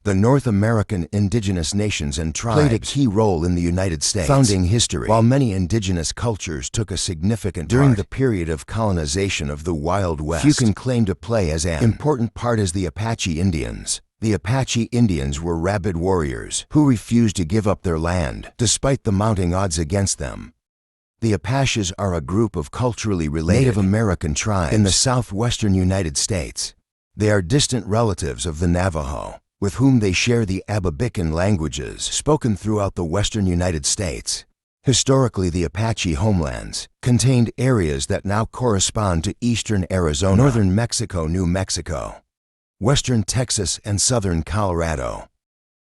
The North American indigenous nations and tribes played a key role in the United States founding history. While many indigenous cultures took a significant part during the period of colonization of the Wild West, few can claim to play as an important part as the Apache Indians. The Apache Indians were rabid warriors who refused to give up their land, despite the mounting odds against them. The Apaches are a group of culturally related Native American tribes in the southwestern United States. They are distant relatives of the Navajo, with whom they share the Ababican languages spoken throughout the western United States. Historically, the Apache homelands contained areas that now correspond to eastern Arizona, northern Mexico, New Mexico, western Texas, and southern Colorado.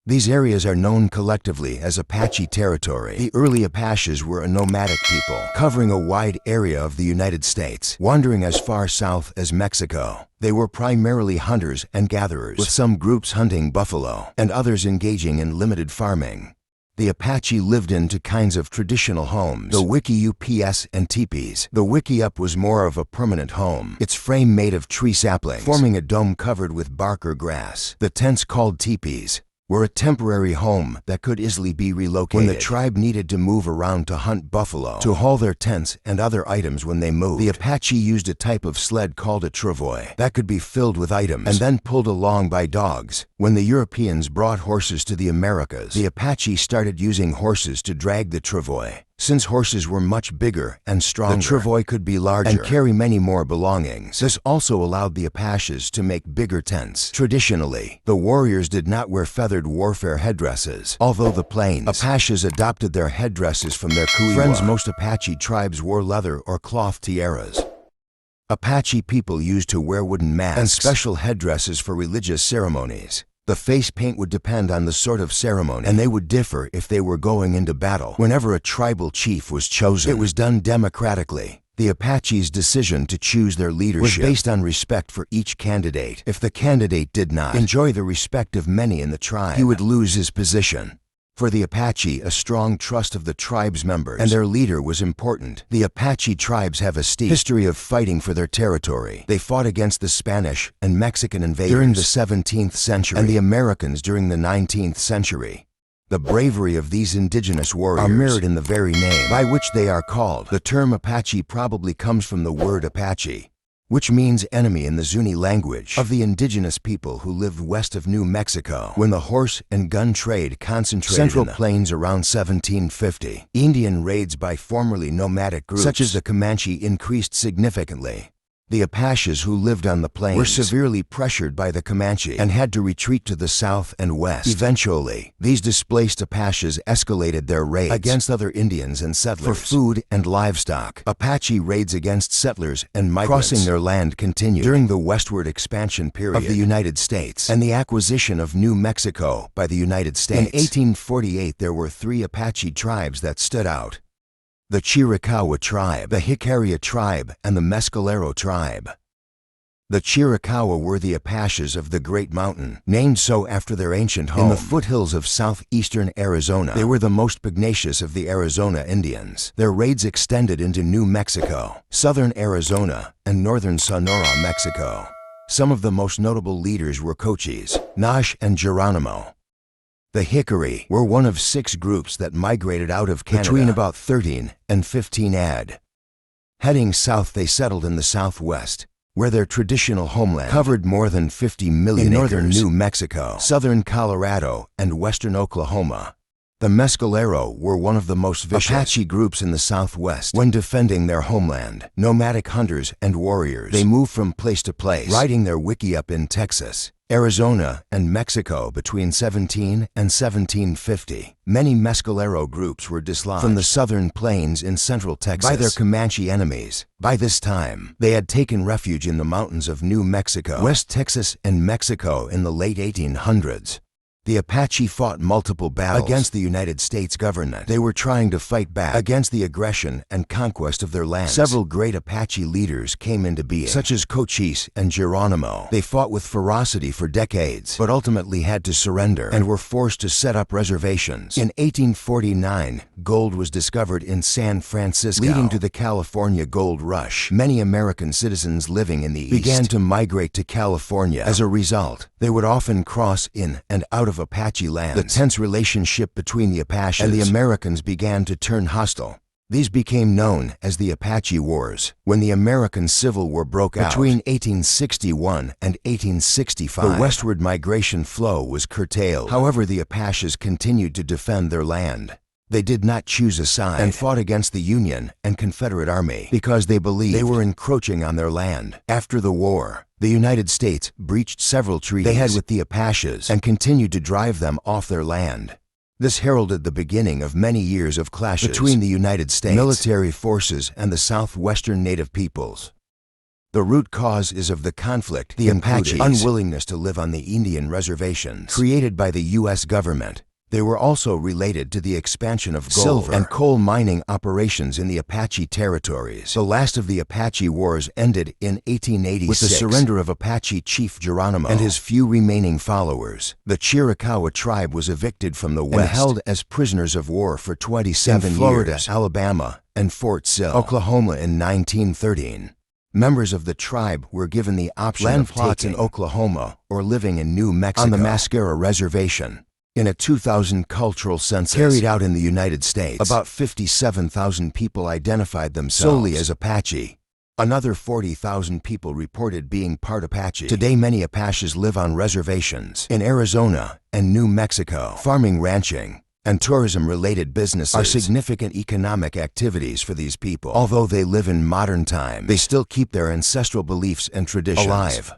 These areas are known collectively as Apache territory. The early Apaches were a nomadic people, covering a wide area of the United States, wandering as far south as Mexico. They were primarily hunters and gatherers, with some groups hunting buffalo and others engaging in limited farming. The Apache lived in two kinds of traditional homes, the wickiups and teepees. The wickiup was more of a permanent home, its frame made of tree saplings, forming a dome covered with bark or grass. The tents, called teepees, were a temporary home that could easily be relocated when the tribe needed to move around to hunt buffalo, to haul their tents and other items when they moved. The Apache used a type of sled called a travois that could be filled with items and then pulled along by dogs. When the Europeans brought horses to the Americas, the Apache started using horses to drag the travois. Since horses were much bigger and stronger, the travois could be larger and carry many more belongings. This also allowed the Apaches to make bigger tents. Traditionally, the warriors did not wear feathered warfare headdresses, although the Plains Apaches adopted their headdresses from their friends. Most Apache tribes wore leather or cloth tiaras. Apache people used to wear wooden masks and special headdresses for religious ceremonies. The face paint would depend on the sort of ceremony, and they would differ if they were going into battle. Whenever a tribal chief was chosen, it was done democratically. The Apache's decision to choose their leadership was based on respect for each candidate. If the candidate did not enjoy the respect of many in the tribe, he would lose his position. For the Apache, a strong trust of the tribe's members and their leader was important. The Apache tribes have a steep history of fighting for their territory. They fought against the Spanish and Mexican invaders during the 17th century and the Americans during the 19th century. The bravery of these indigenous warriors are mirrored in the very name by which they are called. The term Apache probably comes from the word Apache, which means enemy in the Zuni language of the indigenous people who lived west of New Mexico. When the horse and gun trade concentrated Central Plains around 1750, Indian raids by formerly nomadic groups such as the Comanche increased significantly. The Apaches who lived on the plains were severely pressured by the Comanche and had to retreat to the south and west. Eventually, these displaced Apaches escalated their raids against other Indians and settlers for food and livestock. Apache raids against settlers and migrants crossing their land continued during the westward expansion period of the United States and the acquisition of New Mexico by the United States. In 1848, there were three Apache tribes that stood out: the Chiricahua tribe, the Jicarilla tribe, and the Mescalero tribe. The Chiricahua were the Apaches of the Great Mountain, named so after their ancient home in the foothills of southeastern Arizona. They were the most pugnacious of the Arizona Indians. Their raids extended into New Mexico, southern Arizona, and northern Sonora, Mexico. Some of the most notable leaders were Cochise, Nash, and Geronimo. The Hickory were one of 6 groups that migrated out of Canada between about 13 and 15 AD. Heading south, they settled in the southwest, where their traditional homeland covered more than 50 million acres. Northern New Mexico, southern Colorado, and western Oklahoma. The Mescalero were one of the most vicious Apache groups in the southwest. When defending their homeland, nomadic hunters and warriors, they moved from place to place, riding their wickiup in Texas, Arizona, and Mexico between 17 and 1750. Many Mescalero groups were dislodged from the southern plains in central Texas by their Comanche enemies. By this time, they had taken refuge in the mountains of New Mexico, West Texas, and Mexico in the late 1800s. The Apache fought multiple battles against the United States government. They were trying to fight back against the aggression and conquest of their lands. Several great Apache leaders came into being, such as Cochise and Geronimo. They fought with ferocity for decades, but ultimately had to surrender and were forced to set up reservations. In 1849, gold was discovered in San Francisco, leading to the California Gold Rush. Many American citizens living in the East began to migrate to California. As a result, they would often cross in and out of Apache lands. The tense relationship between the Apaches and the Americans began to turn hostile. These became known as the Apache Wars. When the American Civil War broke out between 1861 and 1865, the westward migration flow was curtailed. However, the Apaches continued to defend their land. They did not choose a side and fought against the Union and Confederate Army because they believed they were encroaching on their land. After the war, the United States breached several treaties they had with the Apaches and continued to drive them off their land. This heralded the beginning of many years of clashes between the United States military forces and the southwestern native peoples. The root cause is of the conflict the Apaches' unwillingness to live on the Indian reservations created by the U.S. government. They were also related to the expansion of gold, silver, and coal mining operations in the Apache territories. The last of the Apache Wars ended in 1886 with the surrender of Apache chief Geronimo and his few remaining followers. The Chiricahua tribe was evicted from the west and held as prisoners of war for 27 years in Florida, Alabama, and Fort Sill, Oklahoma in 1913. Members of the tribe were given the option of plots in Oklahoma or living in New Mexico on the Mascara Reservation. In a 2000 cultural census carried out in the United States, about 57,000 people identified themselves solely as Apache. Another 40,000 people reported being part Apache. Today, many Apaches live on reservations in Arizona and New Mexico. Farming, ranching, and tourism-related businesses are significant economic activities for these people. Although they live in modern times, they still keep their ancestral beliefs and traditions alive.